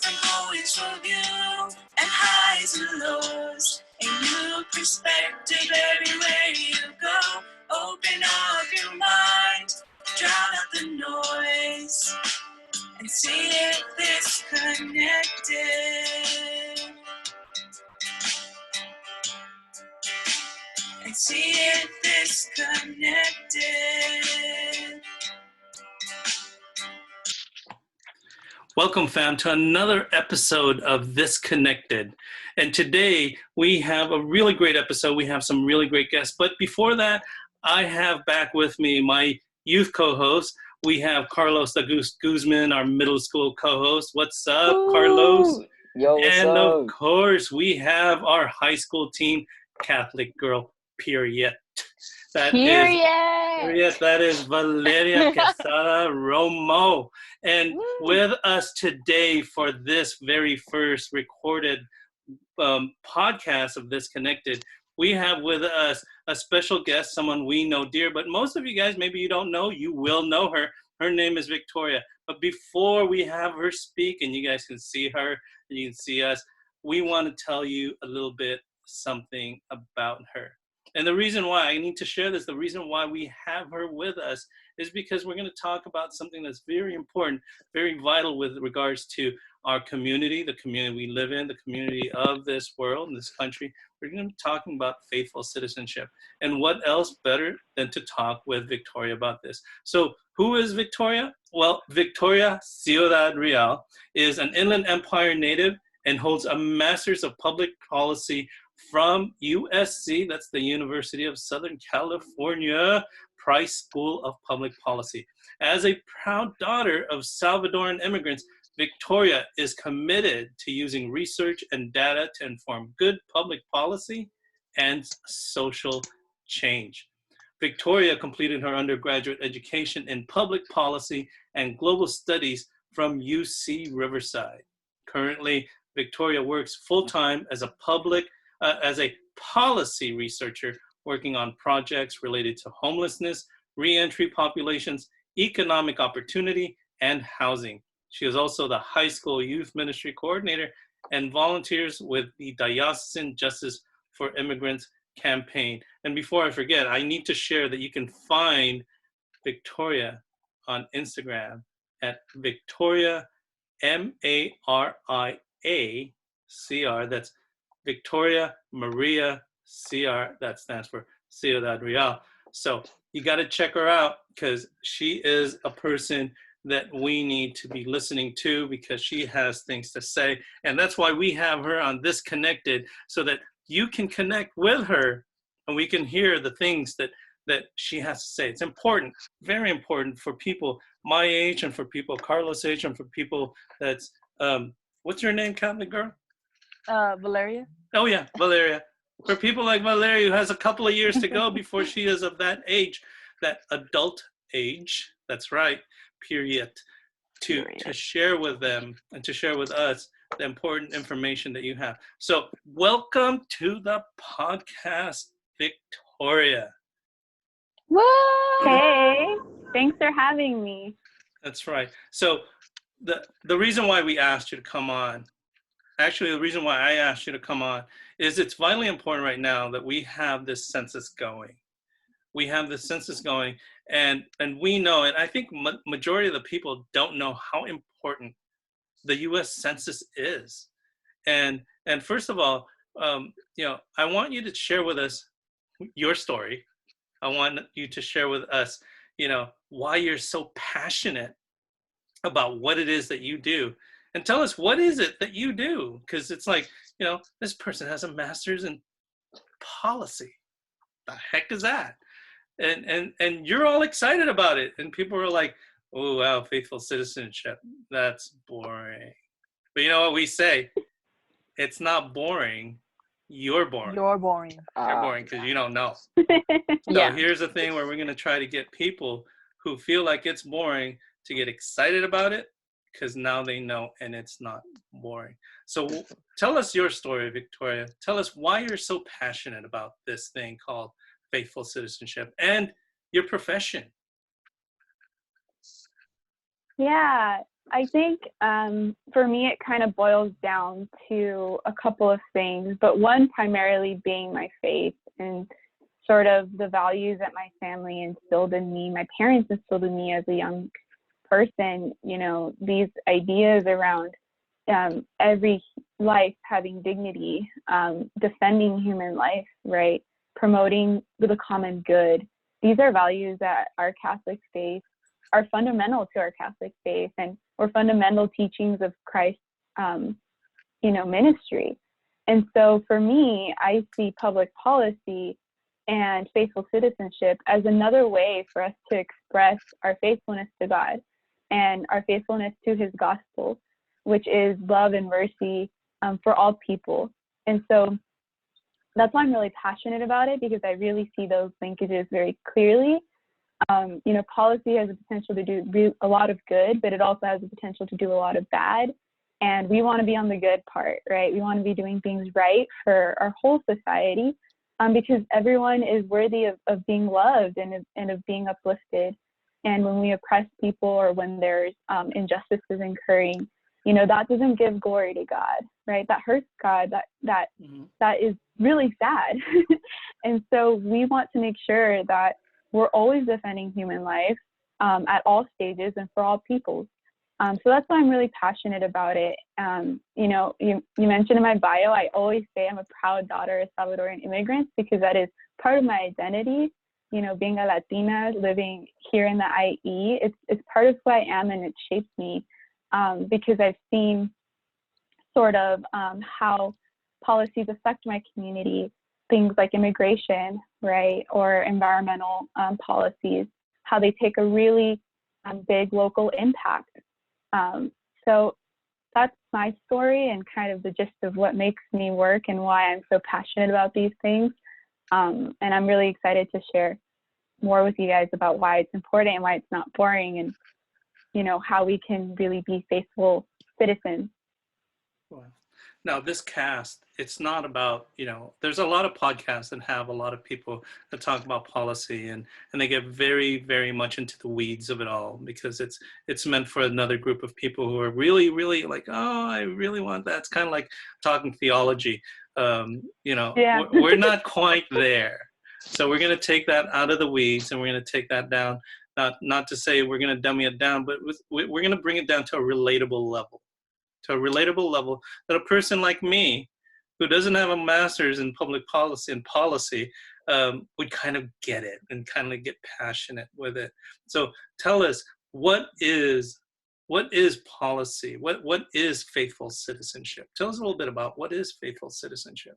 different points of view and highs and lows. A new perspective everywhere you go. Open up your mind, drown out the noise, and see if this connected. And see if this connected. Welcome, fam, to another episode of This Connected. And today we have a really great episode. We have some really great guests. But before that, I have back with me my youth co-host. We have Carlos the Goose Guzman, our middle school co-host. What's up, Ooh. Carlos? Yo, what's and up? Of course, we have our high school team, Catholic girl, period. That is Valeria Quesada Romo. And with us today for this very first recorded podcast of This Connected, we have with us a special guest, someone we know dear, but most of you guys, maybe you don't know, you will know her. Her name is Victoria. But before we have her speak, and you guys can see her, and you can see us, we want to tell you a little bit something about her. And the reason why I need to share this, the reason why we have her with us is because we're going to talk about something that's very important, very vital with regards to our community, the community we live in, the community of this world, in this country. We're going to be talking about faithful citizenship. And what else better than to talk with Victoria about this? So who is Victoria? Well, Victoria Ciudad Real is an Inland Empire native and holds a Master's of Public Policy from USC, that's the University of Southern California, Price School of Public Policy. As a proud daughter of Salvadoran immigrants, Victoria is committed to using research and data to inform good public policy and social change. Victoria completed her undergraduate education in public policy and global studies from UC Riverside. Currently, Victoria works full-time as a policy researcher working on projects related to homelessness, reentry populations, economic opportunity, and housing. She is also the high school youth ministry coordinator and volunteers with the Diocesan Justice for Immigrants campaign. And before I forget, I need to share that you can find Victoria on Instagram at Victoria, M-A-R-I-A-C-R. That's Victoria Maria CR, that stands for Ciudad Real. So you got to check her out because she is a person that we need to be listening to because she has things to say. And that's why we have her on This Connected, so that you can connect with her and we can hear the things that she has to say. It's important, very important for people my age and for people Carlos' age and for people that's, what's your name, Catholic girl? Valeria. Oh yeah, Valeria. For people like Valeria who has a couple of years to go before she is of that age, that adult age, that's right, period, to share with them and to share with us the important information that you have. So welcome to the podcast, Victoria. Woo! Hey, thanks for having me. That's right. So the reason why we asked you to come on, actually, the reason why I asked you to come on is it's vitally important right now that we have this census going. We have this census going, and we know, and I think majority of the people don't know how important the U.S. Census is. And first of all, I want you to share with us your story. I want you to share with us, why you're so passionate about what it is that you do. And tell us, what is it that you do? Because it's like, this person has a master's in policy. The heck is that? And you're all excited about it. And people are like, oh, wow, faithful citizenship. That's boring. But you know what we say? It's not boring. You're boring. You're boring. You're boring because you don't know. Yeah. So here's the thing where we're going to try to get people who feel like it's boring to get excited about it, because now they know and it's not boring. So tell us your story, Victoria. Tell us why you're so passionate about this thing called faithful citizenship and your profession. Yeah, I think for me, it kind of boils down to a couple of things, but one primarily being my faith and sort of the values that my family instilled in me, my parents instilled in me as a young person, these ideas around every life having dignity, defending human life, right? Promoting the common good. These are values that our Catholic faith are fundamental to our Catholic faith and or fundamental teachings of Christ's, ministry. And so for me, I see public policy and faithful citizenship as another way for us to express our faithfulness to God and our faithfulness to his gospel, which is love and mercy for all people. And so that's why I'm really passionate about it, because I really see those linkages very clearly. Policy has the potential to do a lot of good, but it also has the potential to do a lot of bad. And we want to be on the good part, right? We want to be doing things right for our whole society, because everyone is worthy of being loved and of being uplifted. And when we oppress people or when there's injustices occurring, that doesn't give glory to God, right? That hurts God. That is really sad. And so we want to make sure that we're always defending human life at all stages and for all peoples. So that's why I'm really passionate about it. You mentioned in my bio, I always say I'm a proud daughter of Salvadoran immigrants, because that is part of my identity. Being a Latina, living here in the IE, it's part of who I am, and it shapes me because I've seen sort of how policies affect my community, things like immigration, right, or environmental policies, how they take a really big local impact. So that's my story and kind of the gist of what makes me work and why I'm so passionate about these things. And I'm really excited to share more with you guys about why it's important and why it's not boring, and, how we can really be faithful citizens. Now, this cast, it's not about, there's a lot of podcasts that have a lot of people that talk about policy, and they get very, very much into the weeds of it all, because it's meant for another group of people who are really, really like, oh, I really want that. It's kind of like talking theology. Yeah. We're not quite there. So we're going to take that out of the weeds, and we're going to take that down. Not to say we're going to dummy it down, but we're going to bring it down to a relatable level. That a person like me, who doesn't have a master's in public policy and policy, would kind of get it and kind of get passionate with it. So tell us, what is policy? What is faithful citizenship? Tell us a little bit about what is faithful citizenship.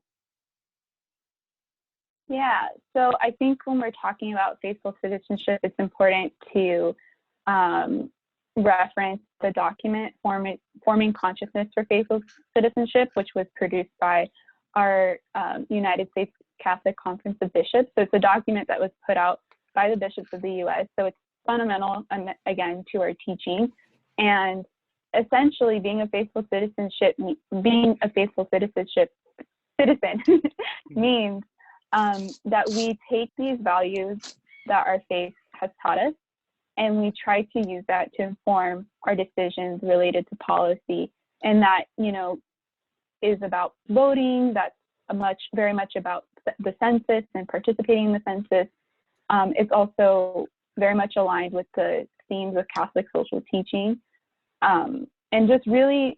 Yeah, so I think when we're talking about faithful citizenship, it's important to reference the document Forming Consciousness for Faithful Citizenship, which was produced by our United States Catholic Conference of Bishops. So it's a document that was put out by the bishops of the U.S. So it's fundamental, again, to our teaching. And essentially, being a faithful citizen means that we take these values that our faith has taught us, and we try to use that to inform our decisions related to policy. And that, is about voting. That's very much about the census and participating in the census. It's also very much aligned with the themes of Catholic social teaching. And just really,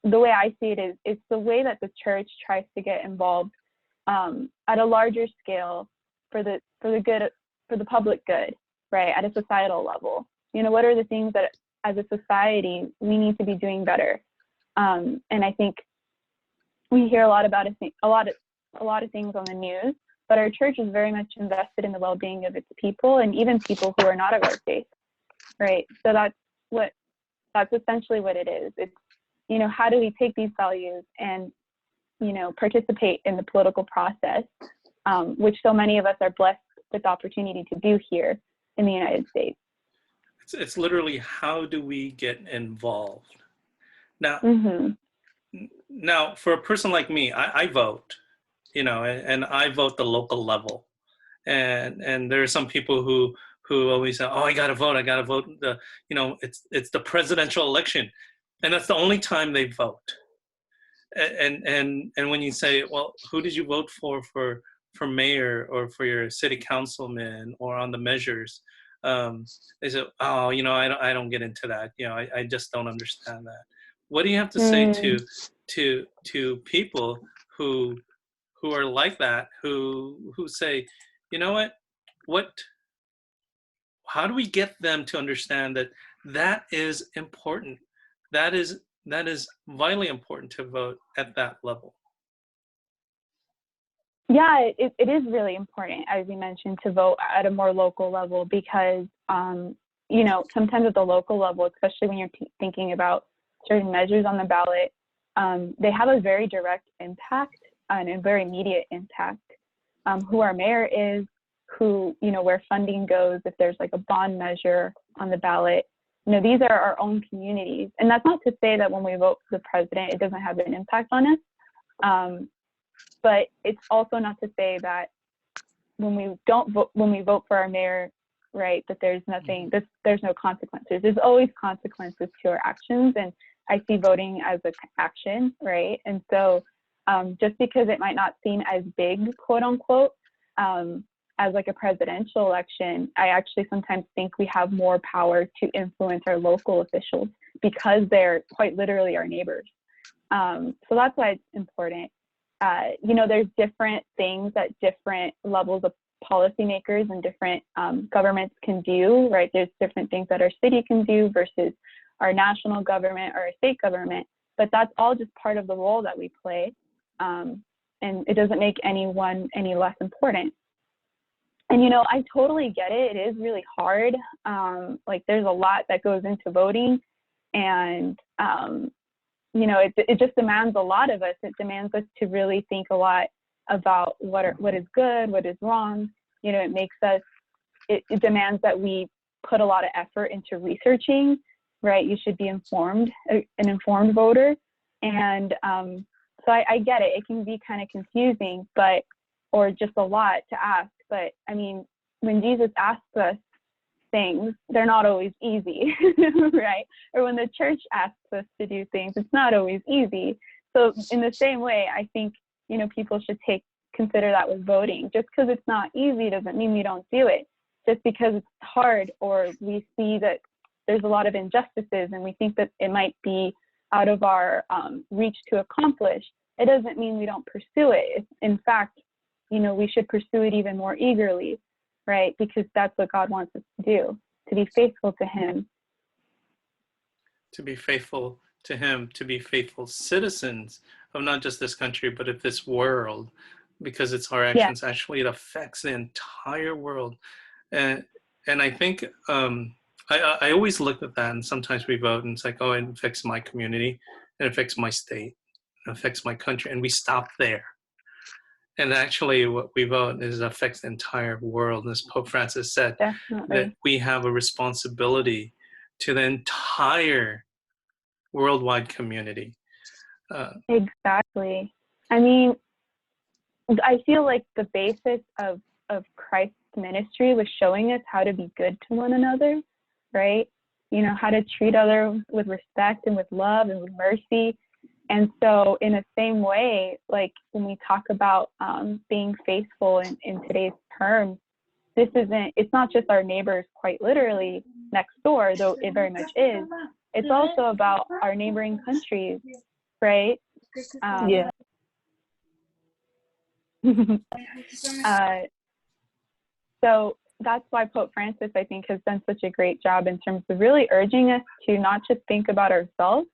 the way I see it is, it's the way that the church tries to get involved at a larger scale for the public good, right, at a societal level. What are the things that as a society we need to be doing better? And I think we hear a lot of things on the news, but our church is very much invested in the well-being of its people, and even people who are not of our faith, right? So that's essentially what it is. It's, how do we take these values and participate in the political process, which so many of us are blessed with the opportunity to do here in the United States. It's literally, how do we get involved? Now, now for a person like me, I vote, and I vote the local level. And there are some people who who always say, "Oh, I gotta vote. I gotta vote." It's the presidential election, and that's the only time they vote. And when you say, "Well, who did you vote for mayor or for your city councilman or on the measures?" They say, "Oh, I don't get into that. I just don't understand that." What do you have to say to people who are like that, who say, "You know what? How do we get them to understand that that is important? That is vitally important to vote at that level." Yeah, it is really important, as you mentioned, to vote at a more local level because, sometimes at the local level, especially when you're thinking about certain measures on the ballot, they have a very direct impact and a very immediate impact. Who our mayor is, where funding goes, if there's like a bond measure on the ballot, these are our own communities. And that's not to say that when we vote for the president, it doesn't have an impact on us. But it's also not to say that when we vote for our mayor, right, that there's no consequences. There's always consequences to our actions. And I see voting as an action, right? And so just because it might not seem as big, quote unquote, as like a presidential election, I actually sometimes think we have more power to influence our local officials because they're quite literally our neighbors. So that's why it's important. There's different things that different levels of policymakers and different governments can do, right? There's different things that our city can do versus our national government or our state government, but that's all just part of the role that we play. And it doesn't make anyone any less important. And, I totally get it. It is really hard. There's a lot that goes into voting and, it just demands a lot of us. It demands us to really think a lot about what is good, what is wrong. It demands that we put a lot of effort into researching, right? You should be informed, an informed voter. And so I get it. It can be kind of confusing, or just a lot to ask. But I mean, when Jesus asks us things, they're not always easy, right? Or when the church asks us to do things, it's not always easy. So in the same way, I think, people should consider that with voting. Just because it's not easy doesn't mean we don't do it. Just because it's hard or we see that there's a lot of injustices and we think that it might be out of our reach to accomplish, it doesn't mean we don't pursue it. In fact, we should pursue it even more eagerly, right? Because that's what God wants us to do, to be faithful to Him. To be faithful to Him, to be faithful citizens of not just this country, but of this world, because it's our actions. Yeah. Actually, it affects the entire world. And I think I always look at that, and sometimes we vote, and it's like, oh, it affects my community, it affects my state, it affects my country, and we stop there. And actually what we vote affects the entire world. As Pope Francis said, definitely, that we have a responsibility to the entire worldwide community. Exactly. I mean, I feel like the basis of Christ's ministry was showing us how to be good to one another, right? How to treat others with respect and with love and with mercy. And so in the same way, like when we talk about being faithful in today's terms, it's not just our neighbors quite literally next door, though it very much is. It's also about our neighboring countries, right? Yeah. So that's why Pope Francis, I think, has done such a great job in terms of really urging us to not just think about ourselves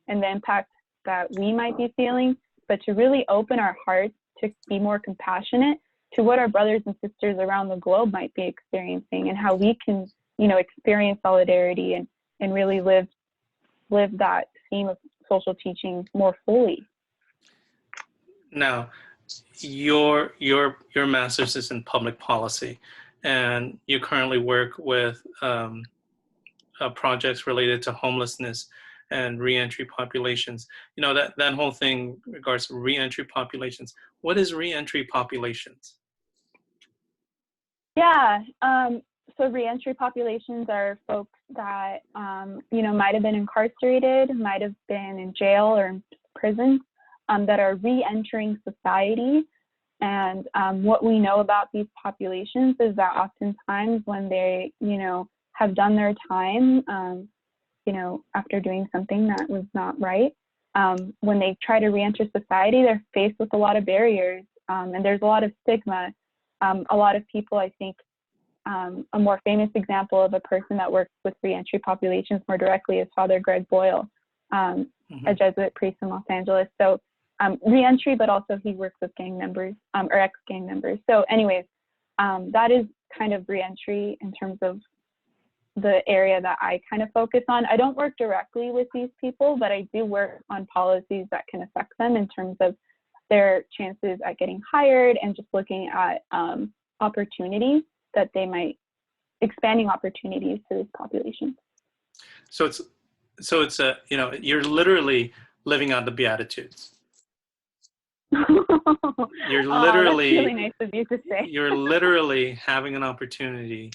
and the impact that we might be feeling, but to really open our hearts to be more compassionate to what our brothers and sisters around the globe might be experiencing and how we can, experience solidarity and really live that theme of social teaching more fully. Now, your master's is in public policy, and you currently work with projects related to homelessness and reentry populations. That whole thing regards to reentry populations. What is reentry populations? Yeah. So reentry populations are folks that, might have been incarcerated, might have been in jail or in prison, that are re-entering society. And what we know about these populations is that oftentimes when they, have done their time, after doing something that was not right, when they try to re-enter society, they're faced with a lot of barriers, and there's a lot of stigma. A lot of people, I think, a more famous example of a person that works with re-entry populations more directly is Father Greg Boyle, a Jesuit priest in Los Angeles. So re-entry, but also he works with gang members or ex-gang members. So anyways, that is kind of re-entry in terms of the area that I kind of focus on. I don't work directly with these people, but I do work on policies that can affect them in terms of their chances at getting hired and just looking at opportunities that they might, expanding opportunities to this population. So it's you're literally living out the Beatitudes. You're literally, that's really nice of you to say. You're literally having an opportunity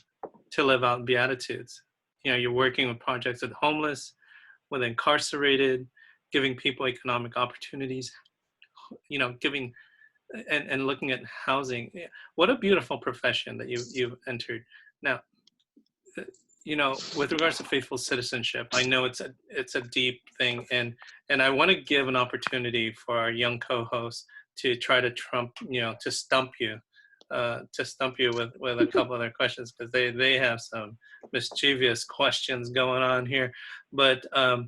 to live out Beatitudes. You're working with projects with homeless, with incarcerated, giving people economic opportunities, giving and looking at housing. What a beautiful profession that you've entered. Now, with regards to faithful citizenship, I know it's a deep thing, and I want to give an opportunity for our young co-hosts to try to to stump you with a couple of their questions, because they have some mischievous questions going on here. But I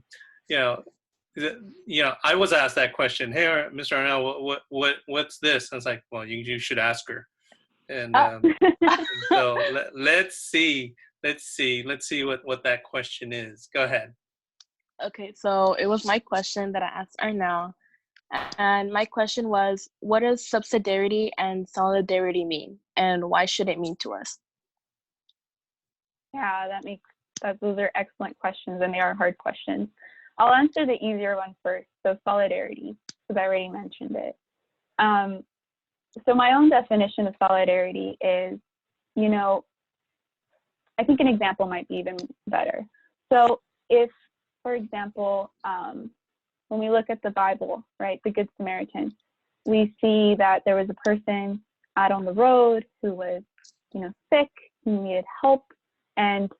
was asked that question. Hey, Mr. Arnell, what's this? I was like, well, you should ask her. And so let's see what that question is. Go ahead. Okay, so it was my question that I asked Arnell, and my question was, what does subsidiarity and solidarity mean, and why should it mean to us? Yeah, those are excellent questions, and they are hard questions. I'll answer the easier one first. So solidarity, because I already mentioned it. So my own definition of solidarity is, I think an example might be even better. So if, for example, when we look at the Bible, right, the Good Samaritan, we see that there was a person out on the road who was, sick, who needed help, and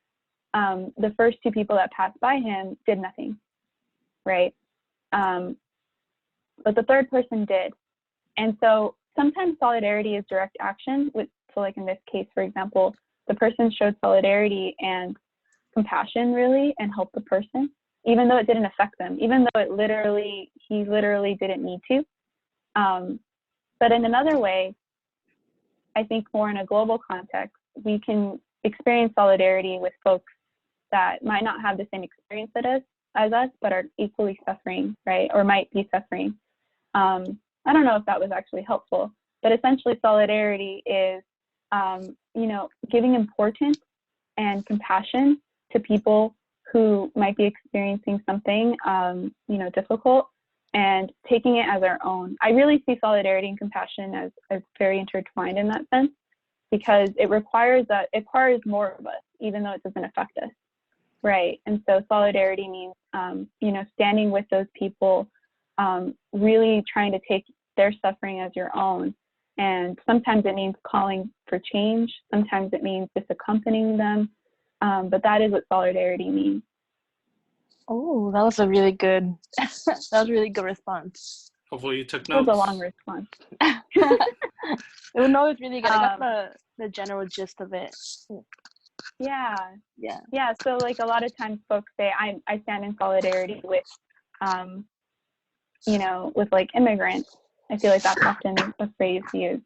the first two people that passed by him did nothing, right? But the third person did. And so sometimes solidarity is direct action. So like in this case, for example, the person showed solidarity and compassion really and helped the person, even though it didn't affect them, even though he literally didn't need to. But in another way, I think more in a global context, we can experience solidarity with folks that might not have the same experience as us, but are equally suffering, right? Or might be suffering. I don't know if that was actually helpful, but essentially solidarity is, giving importance and compassion to people who might be experiencing something, difficult, and taking it as our own. I really see solidarity and compassion as very intertwined in that sense, because it requires more of us, even though it doesn't affect us, right? And so solidarity means, standing with those people, really trying to take their suffering as your own. And sometimes it means calling for change. Sometimes it means just accompanying them. But that is what solidarity means. Oh, that was a really good response. Hopefully you took notes. It was a long response. No, it's really good. I got the general gist of it. Yeah. So like a lot of times folks say I stand in solidarity with, with like immigrants. I feel like that's often a phrase used,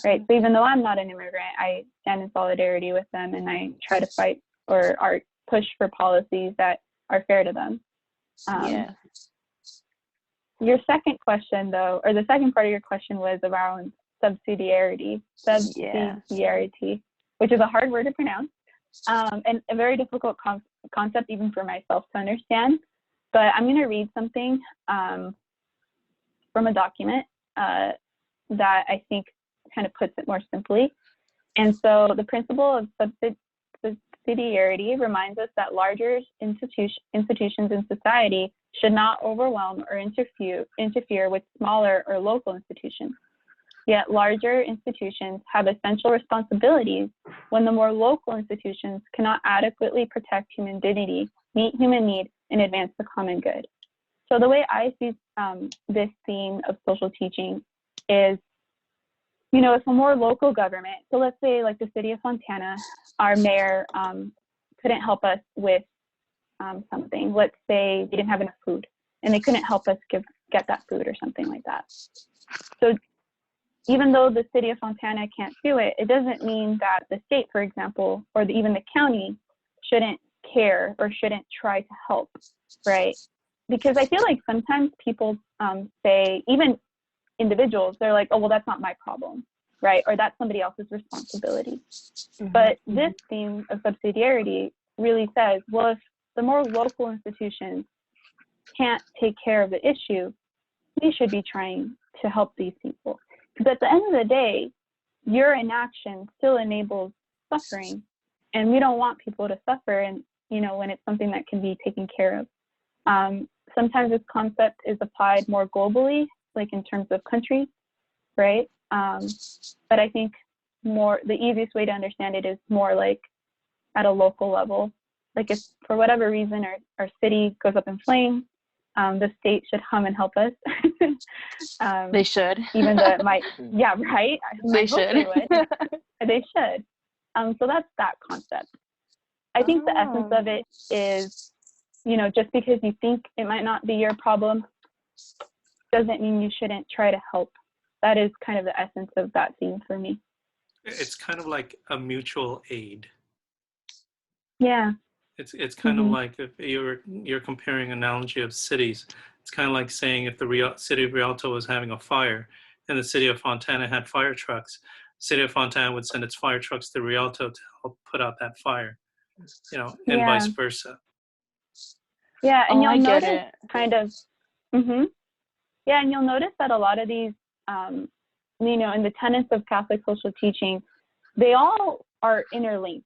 right? So even though I'm not an immigrant, I stand in solidarity with them, and I try to fight or push for policies that are fair to them. Your second question, though, or the second part of your question was around subsidiarity, which is a hard word to pronounce, and a very difficult concept even for myself to understand. But I'm going to read something from a document that I think kind of puts it more simply. And so the principle of subsidiarity reminds us that larger institutions in society should not overwhelm or interfere with smaller or local institutions. Yet larger institutions have essential responsibilities when the more local institutions cannot adequately protect human dignity, meet human need, and advance the common good. So the way I see this theme of social teaching is, you know, if a more local government, so let's say like the city of Fontana, our mayor couldn't help us with something. Let's say they didn't have enough food and they couldn't help us get that food or something like that. So even though the city of Fontana can't do it, it doesn't mean that the state, for example, or even the county shouldn't care or shouldn't try to help, right? Because I feel like sometimes people say, even individuals, they're like, oh, well, that's not my problem, right? Or that's somebody else's responsibility. Mm-hmm. But this theme of subsidiarity really says, well, if the more local institutions can't take care of the issue, we should be trying to help these people. Because at the end of the day, your inaction still enables suffering, and we don't want people to suffer. And you know, when it's something that can be taken care of. Sometimes this concept is applied more globally, like in terms of countries, right? But I think the easiest way to understand it is more like at a local level. Like if for whatever reason our city goes up in flames, the state should come and help us. They should. Even though it might, yeah, right? They should. They would. They should. So that's that concept. I think the essence of it is, you know, just because you think it might not be your problem doesn't mean you shouldn't try to help. That is kind of the essence of that theme for me. It's kind of like a mutual aid. Yeah. It's kind of like if you're comparing an analogy of cities. It's kind of like saying if the city of Rialto was having a fire and the city of Fontana had fire trucks, the city of Fontana would send its fire trucks to Rialto to help put out that fire, you know, and vice versa. Yeah, and you'll notice kind of, yeah, and you'll notice that a lot of these, you know, in the tenets of Catholic social teaching, they all are interlinked,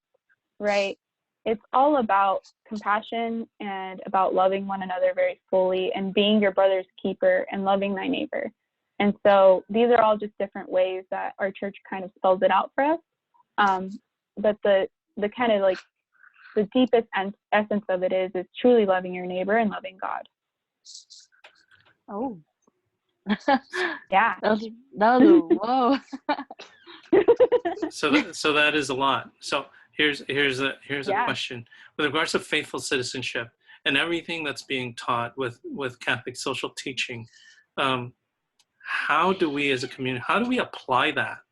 right? It's all about compassion and about loving one another very fully and being your brother's keeper and loving thy neighbor. And so these are all just different ways that our church kind of spells it out for us. But the kind of like the deepest essence of it is truly loving your neighbor and loving God. Oh. Yeah. That was whoa. So that is a lot. So here's a question with regards to faithful citizenship and everything that's being taught with Catholic social teaching. How do we as a community, how do we apply that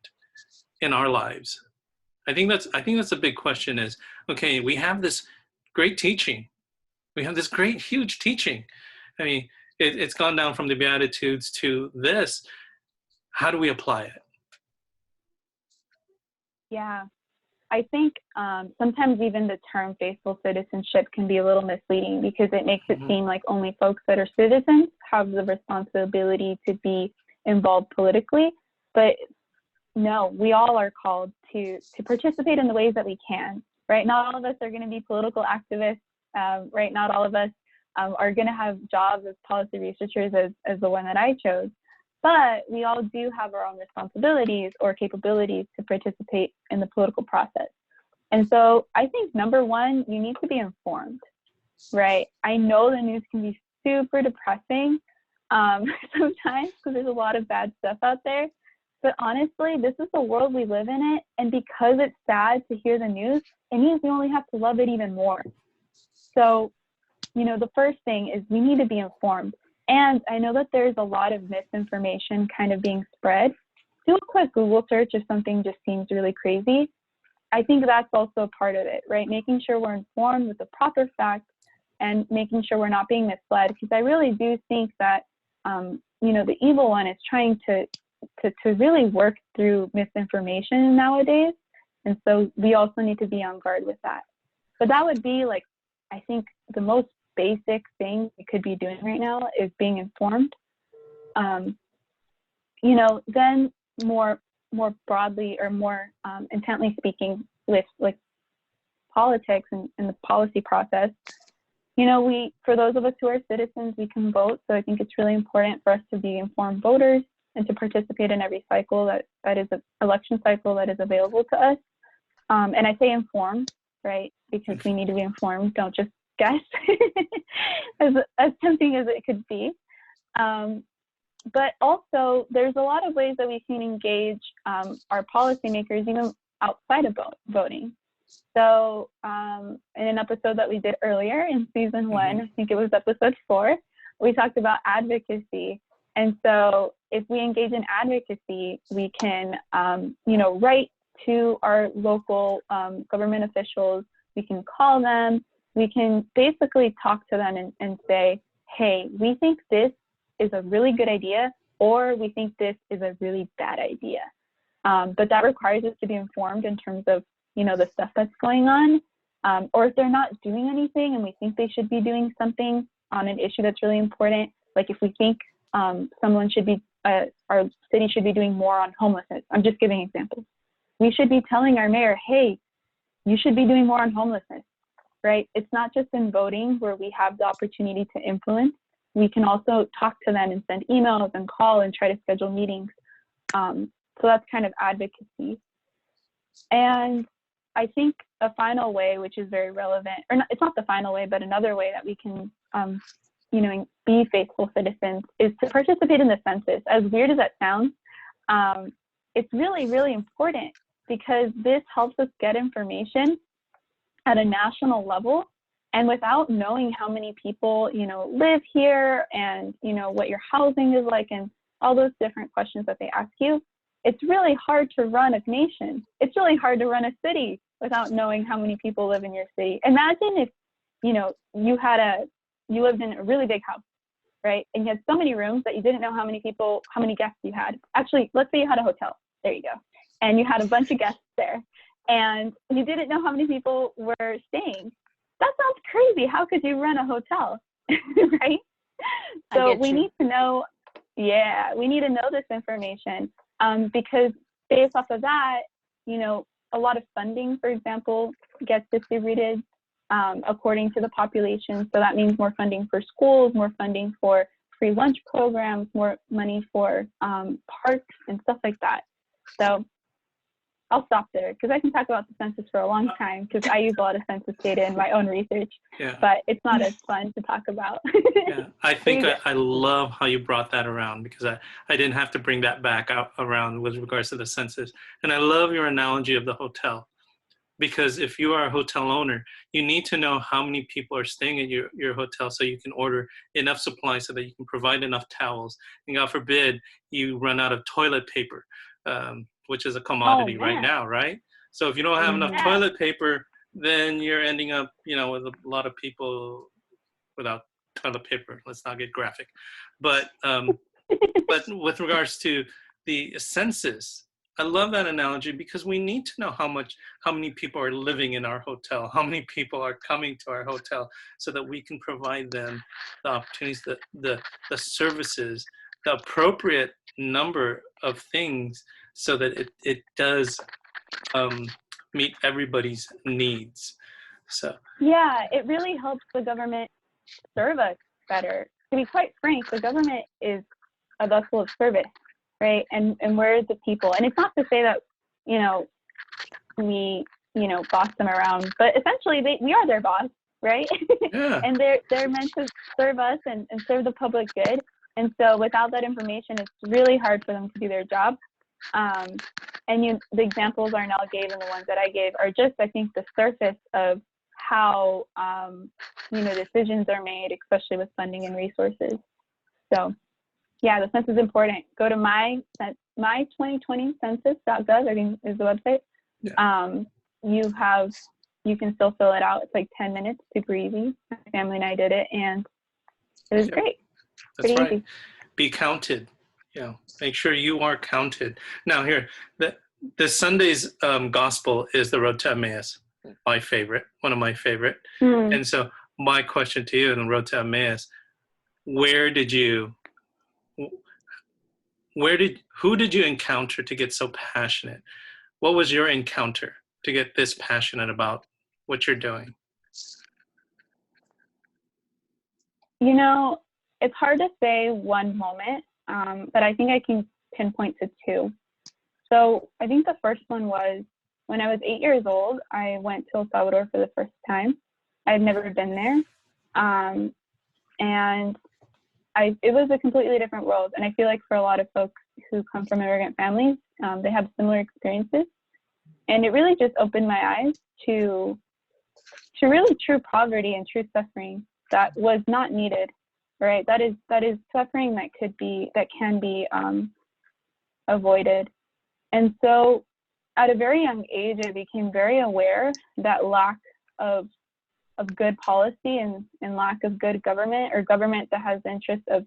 in our lives? I think that's a big question is, okay, we have this great teaching. We have this great, huge teaching. I mean, it's gone down from the Beatitudes to this. How do we apply it? Yeah, I think sometimes even the term faithful citizenship can be a little misleading because it makes it seem like only folks that are citizens have the responsibility to be involved politically. But no, we all are called to participate in the ways that we can, right? Not all of us are going to be political activists, right? Not all of us are going to have jobs as policy researchers as the one that I chose. But we all do have our own responsibilities or capabilities to participate in the political process. And so I think, number one, you need to be informed, right? I know the news can be super depressing sometimes because there's a lot of bad stuff out there. But honestly, this is the world we live in it. And because it's sad to hear the news, it means we only have to love it even more. So, you know, the first thing is we need to be informed. And I know that there's a lot of misinformation kind of being spread. Do a quick Google search if something just seems really crazy. I think that's also a part of it, right? Making sure we're informed with the proper facts and making sure we're not being misled. Because I really do think that, you know, the evil one is trying to really work through misinformation nowadays. And so we also need to be on guard with that. But that would be like, I think the most basic thing we could be doing right now is being informed. You know, then more broadly or more intently speaking with like politics and the policy process, for those of us who are citizens, we can vote. So I think it's really important for us to be informed voters and to participate in every cycle that is an election cycle that is available to us. And I say informed, right? Because we need to be informed. Don't just guess, as tempting as it could be. But also, there's a lot of ways that we can engage our policymakers even outside of voting. So in an episode that we did earlier in season 1, I think it was episode 4, we talked about advocacy. And so if we engage in advocacy, we can, write to our local government officials. We can call them. We can basically talk to them and say, hey, we think this is a really good idea, or we think this is a really bad idea. But that requires us to be informed in terms of, the stuff that's going on. Or if they're not doing anything and we think they should be doing something on an issue that's really important, like if we think our city should be doing more on homelessness. I'm just giving examples. We should be telling our mayor, hey, you should be doing more on homelessness, right? It's not just in voting where we have the opportunity to influence. We can also talk to them and send emails and call and try to schedule meetings. So that's kind of advocacy. And I think a final way, which is very relevant, or not, it's not the final way, but another way that we can, be faithful citizens is to participate in the census. As weird as that sounds, it's really, really important because this helps us get information at a national level. And without knowing how many people, live here and, what your housing is like and all those different questions that they ask you, it's really hard to run a nation. It's really hard to run a city without knowing how many people live in your city. Imagine if, you lived in a really big house, right? And you had so many rooms that you didn't know how many guests you had. Actually, let's say you had a hotel. There you go. And you had a bunch of guests there. And you didn't know how many people were staying. That sounds crazy. How could you run a hotel, right? So we need to know, we need to know this information because based off of that, a lot of funding, for example, gets distributed according to the population. So that means more funding for schools, more funding for free lunch programs, more money for parks and stuff like that. So I'll stop there because I can talk about the census for a long time because I use a lot of census data in my own research, but it's not as fun to talk about. I think I love how you brought that around because I didn't have to bring that back around with regards to the census. And I love your analogy of the hotel because if you are a hotel owner, you need to know how many people are staying at your hotel so you can order enough supplies so that you can provide enough towels. And God forbid you run out of toilet paper. Which is a commodity right now, right? So if you don't have enough toilet paper, then you're ending up, with a lot of people without toilet paper. Let's not get graphic. But but with regards to the census, I love that analogy because we need to know how many people are living in our hotel, how many people are coming to our hotel so that we can provide them the opportunities, the services, the appropriate number of things so that it does meet everybody's needs. So it really helps the government serve us better. To be quite frank, the government is a vessel of service, right? And we're the people. And it's not to say that, we, boss them around, but essentially we are their boss, right? Yeah. And they're meant to serve us and serve the public good. And so without that information, it's really hard for them to do their job. And the examples Arnell gave and the ones that I gave are just, I think, the surface of how, decisions are made, especially with funding and resources. So, the census is important. Go to my2020census.gov, I think is the website. Yeah. You can still fill it out. It's like 10 minutes, super easy. My family and I did it, and it was great. That's right. Easy. Be counted. Make sure you are counted. Now here, the Sunday's gospel is the Road to Emmaus, one of my favorite. And so my question to you in the Road to Emmaus, who did you encounter to get so passionate? What was your encounter to get this passionate about what you're doing? You know, it's hard to say one moment, but I think I can pinpoint to two. So I think the first one was when I was 8 years old, I went to El Salvador for the first time. I'd never been there. And it was a completely different world. And I feel like for a lot of folks who come from immigrant families, they have similar experiences. And it really just opened my eyes to really true poverty and true suffering that was not needed, right? That is suffering that can be avoided. And so at a very young age, I became very aware that lack of good policy and lack of good government, or government that has the interest of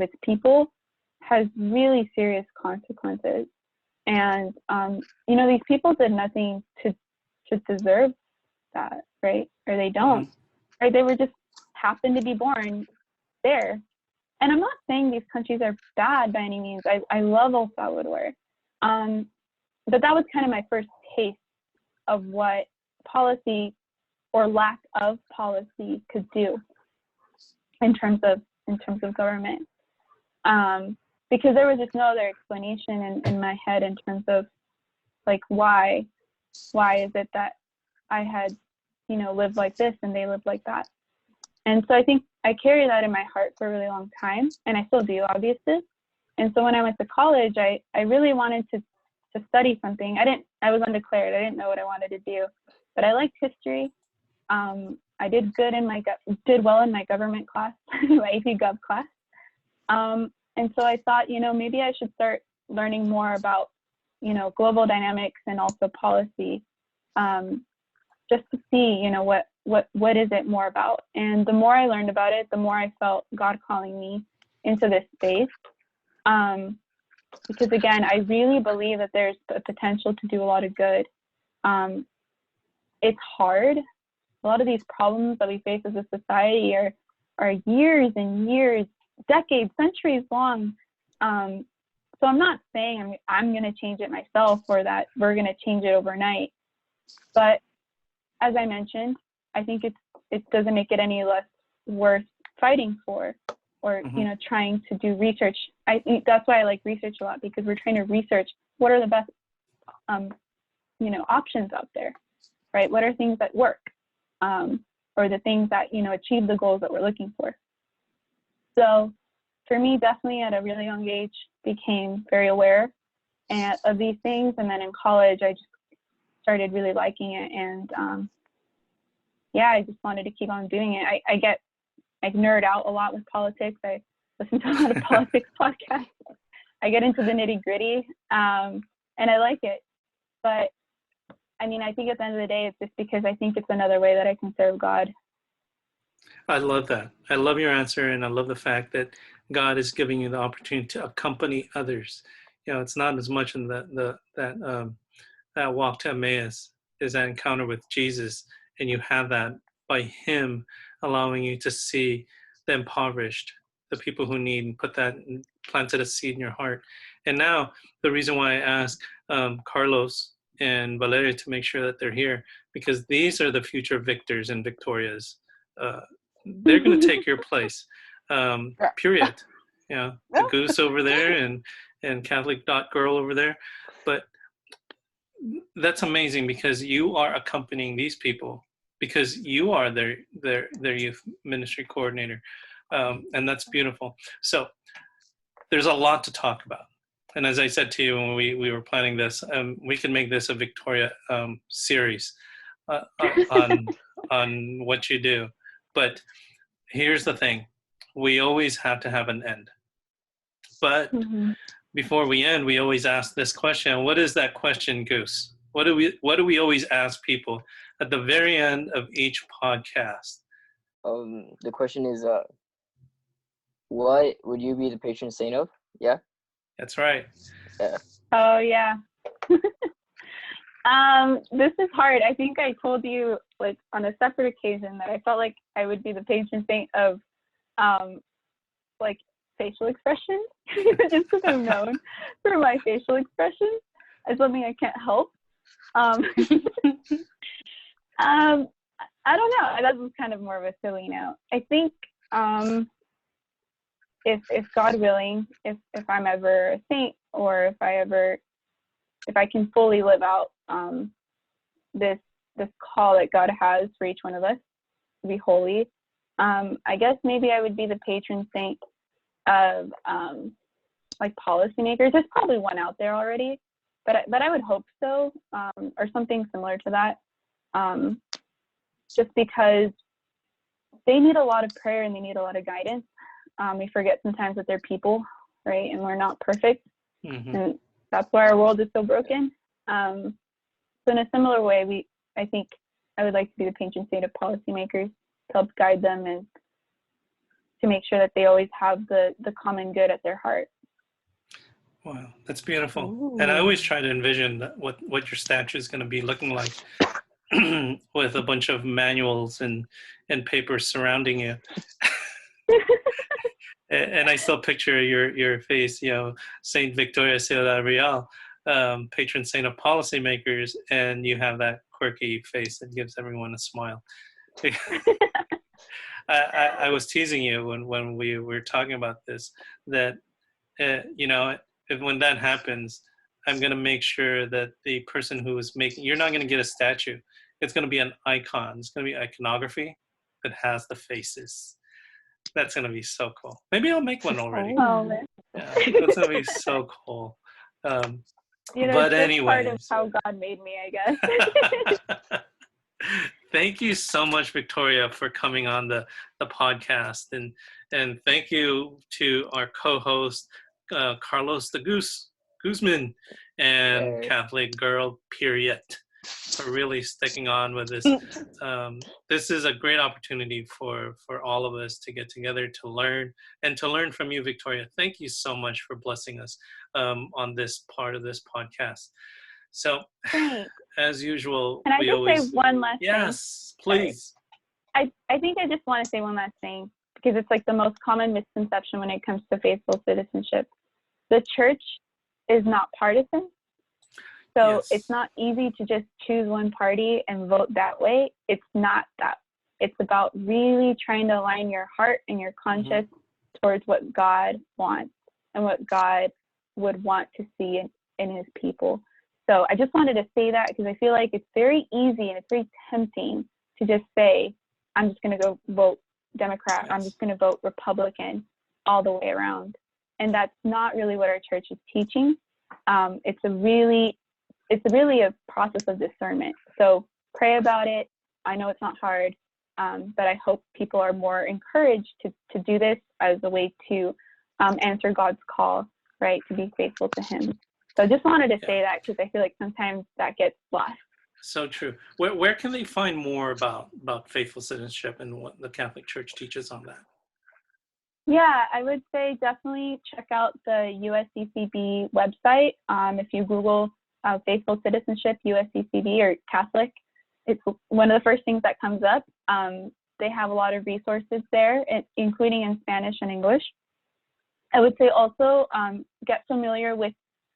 its people, has really serious consequences. And, you know, these people did nothing to deserve that, right? Or they don't, right? They were just happened to be born there. And I'm not saying these countries are bad by any means. I love El Salvador. But that was kind of my first taste of what policy or lack of policy could do in terms of government. Because there was just no other explanation in my head in terms of like why is it that I had, you know, lived like this and they lived like that. And so I think I carry that in my heart for a really long time, and I still do, obviously. And so when I went to college, I really wanted to study something. I was undeclared. I didn't know what I wanted to do, but I liked history. I did well in my government class, my AP Gov class. And so I thought, you know, maybe I should start learning more about, you know, global dynamics and also policy, just to see, you know, what is it more about. And the more I learned about it, the more I felt God calling me into this space. Because again, I really believe that there's a potential to do a lot of good. It's hard. A lot of these problems that we face as a society are years and years, decades, centuries long. So I'm not saying I'm going to change it myself or that we're going to change it overnight. But as I mentioned, I think it doesn't make it any less worth fighting for, or you know, trying to do research. I think that's why I like research a lot, because we're trying to research what are the best you know, options out there, right? What are things that work, or the things that, you know, achieve the goals that we're looking for. So for me, definitely at a really young age, became very aware of these things. And then in college, I just started really liking it. And yeah, I just wanted to keep on doing it. I nerd out a lot with politics. I listen to a lot of politics podcasts. I get into the nitty gritty, and I like it. But I mean, I think at the end of the day, it's just because I think it's another way that I can serve God. I love that. I love your answer, and I love the fact that God is giving you the opportunity to accompany others. You know, it's not as much in that walk to Emmaus is that encounter with Jesus, and you have that by Him allowing you to see the impoverished, the people who need, and put that and planted a seed in your heart. And now the reason why I asked Carlos and Valeria to make sure that they're here, because these are the future victors and Victorias. They're going to take your place. Period. You know, the Goose over there and Catholic Girl over there. But that's amazing, because you are accompanying these people, because you are their youth ministry coordinator. And that's beautiful. So there's a lot to talk about. And as I said to you when we were planning this, we can make this a Victoria series on what you do. But here's the thing. We always have to have an end. But before we end, we always ask this question. What is that question, Goose? What do we always ask people at the very end of each podcast? The question is, what would you be the patron saint of? Yeah? That's right. Yeah. Oh, yeah. This is hard. I think I told you, like, on a separate occasion that I felt like I would be the patron saint of, like, facial expressions, just because I'm known for my facial expressions. It's something I can't help. I don't know. That was kind of more of a silly note. I think if God willing, if I'm ever a saint, or if I can fully live out this call that God has for each one of us to be holy, I guess maybe I would be the patron saint of like policymakers. There's probably one out there already, but I would hope so, or something similar to that. Just because they need a lot of prayer and they need a lot of guidance. We forget sometimes that they're people, right? And we're not perfect. Mm-hmm. And that's why our world is so broken. So in a similar way, I think I would like to be the patron saint of policymakers, to help guide them and to make sure that they always have the common good at their heart. Wow, that's beautiful. Ooh. And I always try to envision what your statue is going to be looking like with a bunch of manuals and papers surrounding you. And I still picture your face, Saint Victoria Ciudad Real, patron saint of policymakers, and you have that quirky face that gives everyone a smile. I was teasing you when we were talking about this, that when that happens, I'm going to make sure that the person who is making, you're not going to get a statue. It's going to be an icon. It's going to be iconography that has the faces. That's going to be so cool. Maybe I'll make one already. Oh, man. Yeah, that's going to be so cool. But it's anyways. part of how God made me, I guess. Thank you so much, Victoria, for coming on the podcast. And thank you to our co-host, Carlos the Guzman, and Catholic girl, periodt, for really sticking on with this. This is a great opportunity for all of us to get together, to learn, and to learn from you, Victoria. Thank you so much for blessing us on this part of this podcast. So, as usual, Can I just say one last thing? Yes, please. I think I just want to say one last thing, because it's like the most common misconception when it comes to faithful citizenship. The church is not partisan. So Yes. It's not easy to just choose one party and vote that way. It's not that. It's about really trying to align your heart and your conscience towards what God wants and what God would want to see in his people. So I just wanted to say that, because I feel like it's very easy and it's very tempting to just say, I'm just going to go vote Democrat, or I'm just going to vote Republican all the way around. And that's not really what our church is teaching. It's really a process of discernment. So pray about it. I know it's not hard, but I hope people are more encouraged to do this as a way to answer God's call, right, to be faithful to him. So I just wanted to say that, because I feel like sometimes that gets lost. So true. Where can they find more about faithful citizenship and what the Catholic Church teaches on that? Yeah, I would say definitely check out the USCCB website. If you Google faithful citizenship, USCCB, or Catholic, it's one of the first things that comes up. They have a lot of resources there, including in Spanish and English. I would say also get familiar with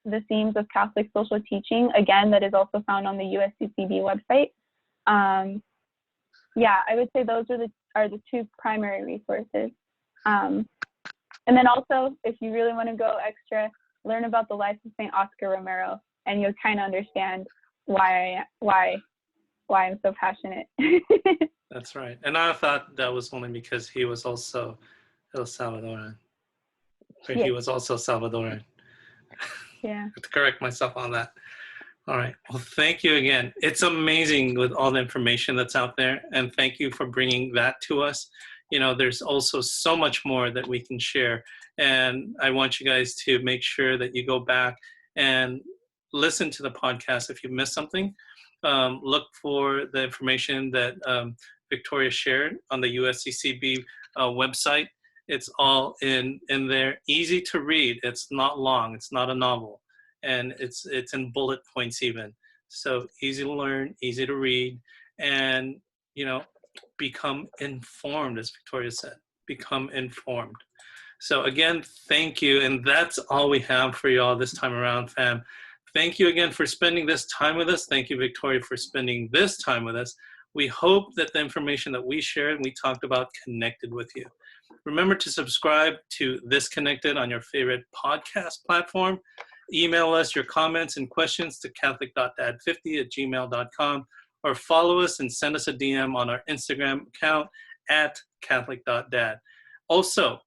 the themes of Catholic social teaching. Again, that is also found on the USCCB website. Yeah, I would say those are the two primary resources. And then also, if you really want to go extra, learn about the life of St. Oscar Romero, and you'll kind of understand why I'm so passionate. That's right. And I thought that was only because he was also El Salvadoran. Or he was also Salvadoran. Yeah. I have to correct myself on that. All right. Well, thank you again. It's amazing with all the information that's out there. And thank you for bringing that to us. There's also so much more that we can share. And I want you guys to make sure that you go back and listen to the podcast. If you missed something, look for the information that Victoria shared on the USCCB website. It's all in there, easy to read. It's not long. It's not a novel, and it's in bullet points even. So easy to learn, easy to read, and become informed, as Victoria said. Become informed. So again, thank you, and that's all we have for y'all this time around, fam. Thank you again for spending this time with us. Thank you, Victoria, for spending this time with us. We hope that the information that we shared and we talked about connected with you. Remember to subscribe to This Connected on your favorite podcast platform. Email us your comments and questions to catholic.dad50@gmail.com, or follow us and send us a DM on our Instagram account at catholic.dad. Also,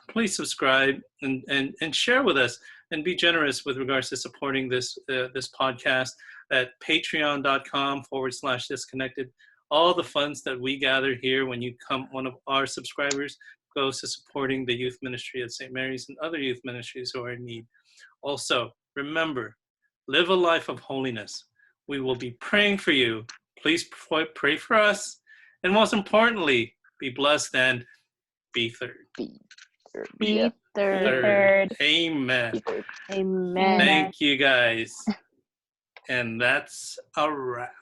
please subscribe and share with us, and be generous with regards to supporting this podcast at patreon.com/disconnected. All the funds that we gather here when you come, one of our subscribers, goes to supporting the youth ministry at St. Mary's and other youth ministries who are in need. Also, remember, live a life of holiness. We will be praying for you. Please pray for us. And most importantly, be blessed and be third. Be third. Third. Amen. Amen. Thank you, guys. And that's a wrap.